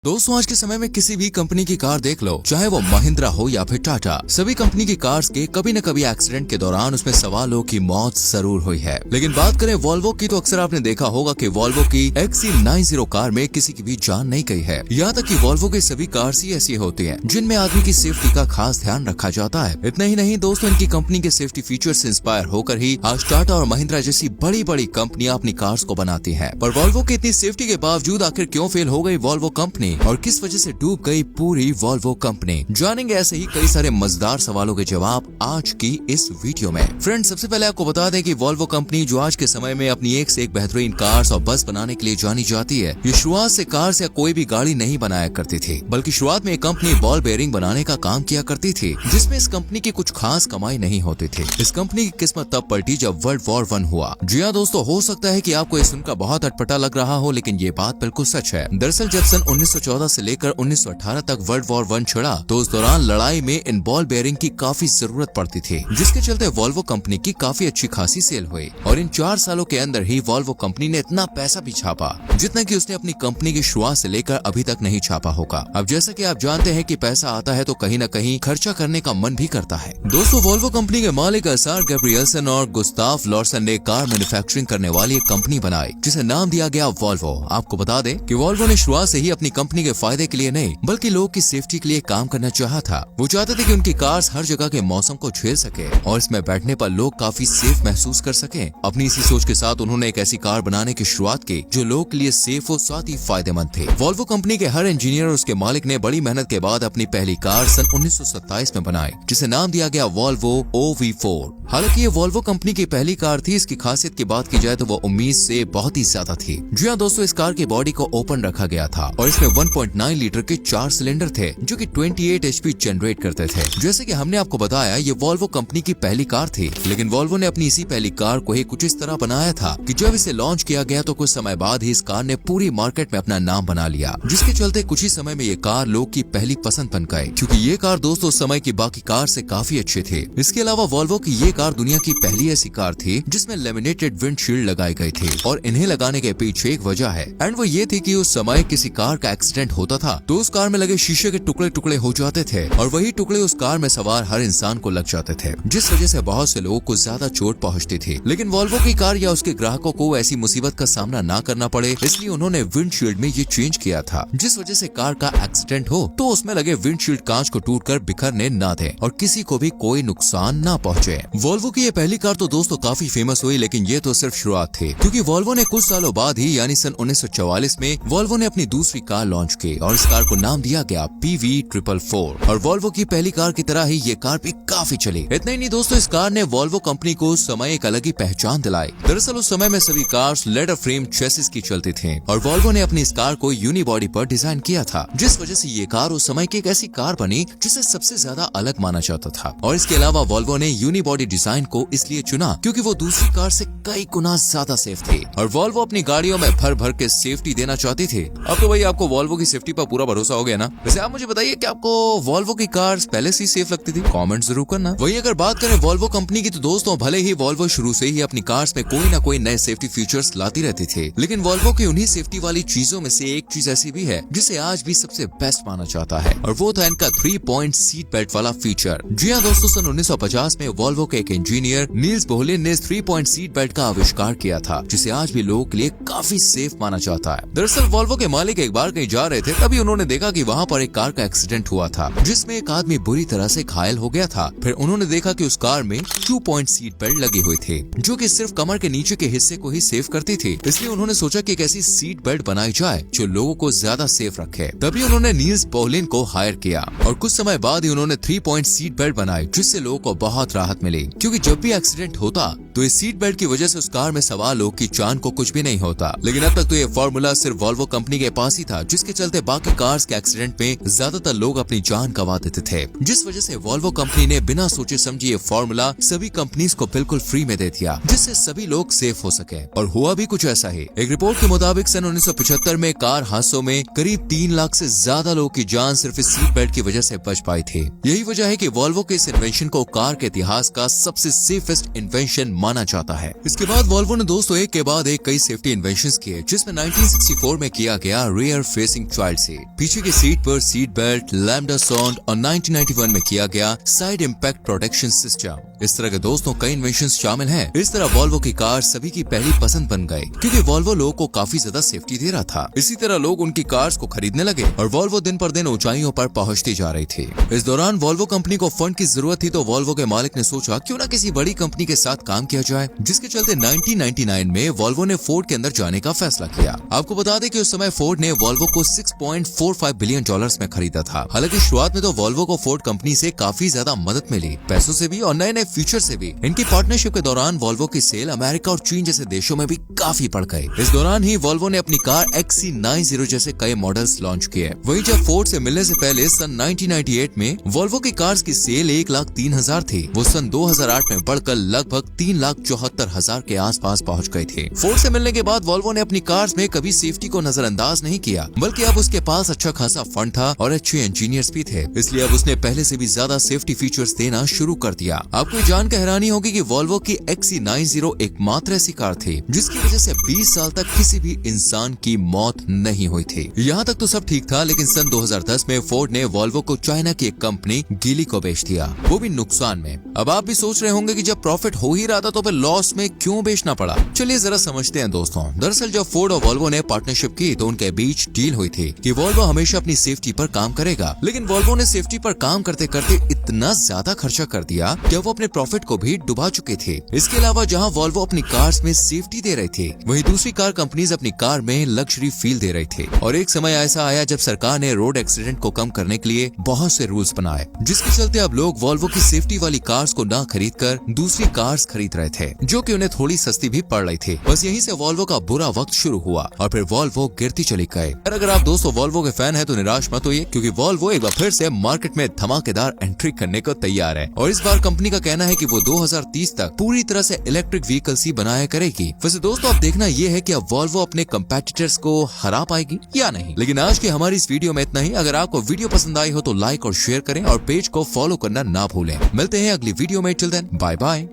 दोस्तों आज के समय में किसी भी कंपनी की कार देख लो, चाहे वो महिंद्रा हो या फिर टाटा, सभी कंपनी की कार्स के कभी न कभी एक्सीडेंट के दौरान उसमें सवार लोगों की मौत जरूर हुई है। लेकिन बात करें वॉल्वो की तो अक्सर आपने देखा होगा कि वॉल्वो की XC90 कार में किसी की भी जान नहीं गई है। यहाँ तक कि वॉल्वो की सभी कार्स ही ऐसी होती हैं जिनमें आदमी की सेफ्टी का खास ध्यान रखा जाता है। इतना ही नहीं दोस्तों, इनकी कंपनी के सेफ्टी फीचर से इंस्पायर होकर ही आज टाटा और महिंद्रा जैसी बड़ी बड़ी कंपनियां अपनी कार्स को बनाती हैं। पर वॉल्वो की इतनी सेफ्टी के बावजूद आखिर क्यों फेल हो गई वॉल्वो कंपनी और किस वजह से डूब गई पूरी वॉल्वो कंपनी, जानेंगे ऐसे ही कई सारे मजेदार सवालों के जवाब आज की इस वीडियो में। फ्रेंड्स, सबसे पहले आपको बता दें कि वॉल्वो कंपनी जो आज के समय में अपनी एक से एक बेहतरीन कार्स और बस बनाने के लिए जानी जाती है, ये शुरुआत से कार्स या कोई भी गाड़ी नहीं बनाया करती थी, बल्कि शुरुआत में एक कंपनी बॉल बेयरिंग बनाने का काम किया करती थी, जिसमें इस कंपनी की कुछ खास कमाई नहीं होती थी। इस कंपनी की किस्मत तब पलटी जब वर्ल्ड वॉर 1 हुआ। जी हाँ दोस्तों, हो सकता है कि आपको ये सुनकर बहुत अटपटा लग रहा हो, लेकिन ये बात बिल्कुल सच है। दरअसल जब सन 1914 से लेकर 1918 तक वर्ल्ड वॉर 1 छिड़ा तो उस दौरान लड़ाई में इन बॉल बेयरिंग की काफी जरूरत पड़ती थी, जिसके चलते वॉल्वो कंपनी की काफी अच्छी खासी सेल हुई और इन 4 सालों के अंदर ही वॉल्वो कंपनी ने इतना पैसा भी छापा जितना कि उसने अपनी कंपनी की शुरुआत से लेकर अभी तक नहीं छापा होगा। अब जैसा कि आप जानते हैं कि पैसा आता है तो कहीं न कहीं खर्चा करने का मन भी करता है। दोस्तों, वॉल्वो कंपनी के मालिक असार गैब्रियल्सन और गुस्ताफ लॉर्सन ने कार मैन्युफैक्चरिंग करने वाली एक कंपनी बनाई जिसे नाम दिया गया वॉल्वो। आपको बता दें कि वॉल्वो ने शुरुआत से ही अपनी कंपनी के फायदे के लिए नहीं बल्कि लोग की सेफ्टी के लिए काम करना चाहा था। वो चाहते थे कि उनकी कार्स हर जगह के मौसम को झेल सके और इसमें बैठने पर लोग काफी सेफ महसूस कर सके। अपनी इसी सोच के साथ उन्होंने एक ऐसी कार बनाने की शुरुआत की जो लोग के लिए सेफ और साथ ही फायदेमंद थे। वॉल्वो कंपनी के हर इंजीनियर और उसके मालिक ने बड़ी मेहनत के बाद अपनी पहली कार सन 1927 में बनाई, जिसे नाम दिया गया वॉल्वो OV4। हालांकि ये वॉल्वो कंपनी की पहली कार थी। इसकी खासियत की बात की जाए तो वो उम्मीद से बहुत ही ज्यादा थी। जी हाँ दोस्तों, इस कार की बॉडी को ओपन रखा गया था और इसमें 1.9 लीटर के 4 सिलेंडर थे जो कि 28 HP जनरेट करते थे। जैसे कि हमने आपको बताया, ये वॉल्वो कंपनी की पहली कार थी, लेकिन वॉल्वो ने अपनी इसी पहली कार को ही कुछ इस तरह बनाया था कि जब इसे लॉन्च किया गया तो कुछ समय बाद ही इस कार ने पूरी मार्केट में अपना नाम बना लिया, जिसके चलते कुछ ही समय में ये कार लोग की पहली पसंद बन गई, क्योंकि ये कार दोस्तों उस समय की बाकी कार से काफी अच्छी थी। इसके अलावा वॉल्वो की ये कार दुनिया की पहली ऐसी कार थी जिसमें लेमिनेटेड विंडशील्ड लगाई गई थी और इन्हें लगाने के पीछे एक वजह है, एंड वो ये थी कि उस समय किसी कार का एक्सीडेंट होता था तो उस कार में लगे शीशे के टुकड़े टुकड़े हो जाते थे और वही टुकड़े उस कार में सवार हर इंसान को लग जाते थे, जिस वजह से बहुत से लोगों को ज्यादा चोट पहुंचती थी। लेकिन वॉल्वो की कार या उसके ग्राहकों को ऐसी मुसीबत का सामना ना करना पड़े, इसलिए उन्होंने विंडशील्ड में ये चेंज किया था, जिस वजह से कार का एक्सीडेंट हो तो उसमें लगे विंडशील्ड कांच को टूटकर बिखरने ना दे और किसी को भी कोई नुकसान ना पहुंचे। वॉल्वो की ये पहली कार तो दोस्तों काफी फेमस हुई, लेकिन ये तो सिर्फ शुरुआत थी, क्योंकि वॉल्वो ने कुछ सालों बाद ही यानी सन 1944 में वॉल्वो ने अपनी दूसरी कार लॉन्च की और इस कार को नाम दिया गया PV444 और वॉल्वो की पहली कार की तरह ही ये कार भी काफी चली। इतना ही नहीं दोस्तों, इस कार ने वॉल्वो कंपनी को उस समय एक अलग ही पहचान दिलाई। दरअसल उस समय में सभी कार्स लेदर फ्रेम चेसिस की चलती थी और वॉल्वो ने अपनी इस कार को यूनिबॉडी पर डिजाइन किया था, जिस वजह से ये कार उस समय की एक ऐसी कार बनी जिसे सबसे ज्यादा अलग माना जाता था। और इसके अलावा वॉल्वो ने यूनिबॉडी डिजाइन को इसलिए चुना क्योंकि वो दूसरी कार से कई गुना ज्यादा सेफ थी और वॉल्वो अपनी गाड़ियों में भर भर के सेफ्टी देना चाहती थी। अब तो भाई आपको वॉल्वो की सेफ्टी पर पूरा भरोसा हो गया ना। वैसे आप मुझे बताइए कि आपको वॉल्वो की कार पहले से ही सेफ लगती थी? कमेंट जरूर करना। वही अगर बात करें वॉल्वो कंपनी की तो दोस्तों भले ही वॉल्वो शुरू से ही अपनी कार्स में कोई ना कोई नए सेफ्टी फीचर्स लाती रहती थी, लेकिन वॉल्वो की उन्हीं सेफ्टी वाली चीजों में से एक चीज ऐसी भी है जिसे आज भी सबसे बेस्ट माना जाता है और वो था इनका 3 पॉइंट सीट बेल्ट वाला फीचर। जी हाँ दोस्तों, सन 1950 में वॉल्वो के एक इंजीनियर नील्स बोहलिन ने 3 पॉइंट सीट बेल्ट का आविष्कार किया था, जिसे आज भी लोगों के लिए काफी सेफ माना जाता है। दरअसल वॉल्वो के मालिक एक बार कहीं जा रहे थे, तभी उन्होंने देखा कि वहाँ पर एक कार का एक्सीडेंट हुआ था जिसमें एक आदमी बुरी तरह से घायल हो गया था। फिर उन्होंने देखा कि उस कार में 2 पॉइंट सीट बेल्ट लगी हुई थी जो कि सिर्फ कमर के नीचे के हिस्से को ही सेफ करती थी। इसलिए उन्होंने सोचा कि एक ऐसी सीट बेल्ट बनाई जाए जो लोगों को ज्यादा सेफ रखे। तभी उन्होंने नील्स बोहलिन को हायर किया और कुछ समय बाद ही उन्होंने 3 पॉइंट सीट बेल्ट बनाई, जिससे लोगों को बहुत राहत मिली, क्योंकि जब भी एक्सीडेंट होता तो इस सीट बेल्ट की वजह से उस कार में सवार लोग की जान को कुछ भी नहीं होता। लेकिन अब तक तो ये फॉर्मूला सिर्फ वॉल्वो कंपनी के पास ही था, जिसके चलते बाकी कार्स के एक्सीडेंट में ज्यादातर लोग अपनी जान गंवा देते थे, जिस वजह से वॉल्वो कंपनी ने बिना सोचे समझे ये फॉर्मूला सभी कंपनीज को बिल्कुल फ्री में दे दिया, जिससे सभी लोग सेफ हो सके। और हुआ भी कुछ ऐसा ही। एक रिपोर्ट के मुताबिक सन 1975 में कार हादसों में करीब 3 लाख से ज्यादा लोगों की जान सिर्फ इस सीट बेल्ट की वजह से बच पाई थी। यही वजह है कि वॉल्वो के इस इन्वेंशन को कार के इतिहास का सबसे सेफेस्ट इन्वेंशन माना जाता है। इसके बाद वॉल्वो ने दोस्तों एक के बाद एक कई सेफ्टी इन्वेंशंस किए, जिसमें 1964 में किया गया rear facing racing child seat, पीछे की सीट पर सीट बेल्ट, लैम्डा साउंड और 1991 में किया गया साइड इम्पैक्ट प्रोटेक्शन सिस्टम। इस तरह के दोस्तों कई इन्वेंशन शामिल हैं। इस तरह वॉल्वो की कार सभी की पहली पसंद बन गई, क्योंकि वॉल्वो लोगों को काफी ज्यादा सेफ्टी दे रहा था। इसी तरह लोग उनकी कार्स को खरीदने लगे और वॉल्वो दिन पर दिन ऊंचाइयों पर पहुंचती जा रही थी। इस दौरान वॉल्वो कंपनी को फंड की जरूरत थी, तो वॉल्वो के मालिक ने सोचा क्यों ना किसी बड़ी कंपनी के साथ काम किया जाए, जिसके चलते 1999 में वॉल्वो ने फोर्ड के अंदर जाने का फैसला किया। आपको बता दें कि उस समय फोर्ड ने वॉल्वो को $6.45 बिलियन में खरीदा था। हालांकि शुरुआत में तो वॉल्वो को फोर्ड कंपनी से काफी ज्यादा मदद मिली, पैसों से भी और नए नए फीचर से भी। इनकी पार्टनरशिप के दौरान वॉल्वो की सेल अमेरिका और चीन जैसे देशों में भी काफी बढ़ गई। इस दौरान ही वॉल्वो ने अपनी कार XC90 जैसे कई मॉडल्स लॉन्च किए। वहीं जब फोर्ड से मिलने से पहले सन 1998 में वॉल्वो की कार्स की सेल 1,03,000 थी, वो सन 2008 में बढ़कर लगभग 3,74,000 के आसपास पहुंच गई थी। फोर्ड से मिलने के बाद वॉल्वो ने अपनी कार्स में कभी सेफ्टी को नजरअंदाज नहीं किया, बल्कि अब उसके पास अच्छा खासा फंड था और अच्छे इंजीनियर्स भी थे, इसलिए अब उसने पहले से भी ज्यादा सेफ्टी फीचर्स देना शुरू कर दिया। आपको जान कर हैरानी होगी कि वॉल्वो की XC90 एकमात्र ऐसी कार थी जिसकी वजह से 20 साल तक किसी भी इंसान की मौत नहीं हुई थी। यहाँ तक तो सब ठीक था, लेकिन सन 2010 में फोर्ड ने वॉल्वो को चाइना की एक कंपनी गीली को बेच दिया, वो भी नुकसान में। अब आप भी सोच रहे होंगे कि जब प्रॉफिट हो ही रहा था तो फिर लॉस में क्यों बेचना पड़ा। चलिए जरा समझते हैं दोस्तों। दरअसल जब फोर्ड और वॉल्वो ने पार्टनरशिप की तो उनके बीच डील हुई थी कि वॉल्वो हमेशा अपनी सेफ्टी पर काम करेगा, लेकिन वॉल्वो ने सेफ्टी पर काम करते करते इतना ज्यादा खर्चा कर दिया कि वो अपने प्रॉफिट को भी डुबा चुके थे। इसके अलावा जहां वॉल्वो अपनी कार्स में सेफ्टी दे रही थी, वहीं दूसरी कार कंपनीज अपनी कार में लग्जरी फील दे रही थी। और एक समय ऐसा आया जब सरकार ने रोड एक्सीडेंट को कम करने के लिए बहुत से रूल्स बनाए, जिसके चलते अब लोग वॉल्वो की सेफ्टी वाली कार्स को ना खरीद कर दूसरी कार्स खरीद रहे थे, जो कि उन्हें थोड़ी सस्ती भी पड़ रही थी। बस यहीं से वॉल्वो का बुरा वक्त शुरू हुआ और फिर वॉल्वो गिरती चली गई। अगर आप दोस्तों वॉल्वो के फैन हैं तो निराश मत होइए, क्योंकि वॉल्वो एक बार फिर से मार्केट में धमाकेदार एंट्री करने को तैयार है। और इस बार कंपनी का कहना है कि वो 2030 तक पूरी तरह से इलेक्ट्रिक व्हीकल्स ही बनाया करेगी। वैसे दोस्तों अब देखना ये है कि अब वॉल्वो अपने कंपेटिटर्स को हरा पाएगी या नहीं। लेकिन आज की हमारी इस वीडियो में इतना ही। अगर आपको वीडियो पसंद आई हो तो लाइक और शेयर करें और पेज को फॉलो करना ना भूलें। मिलते हैं अगली वीडियो में। Till then bye bye.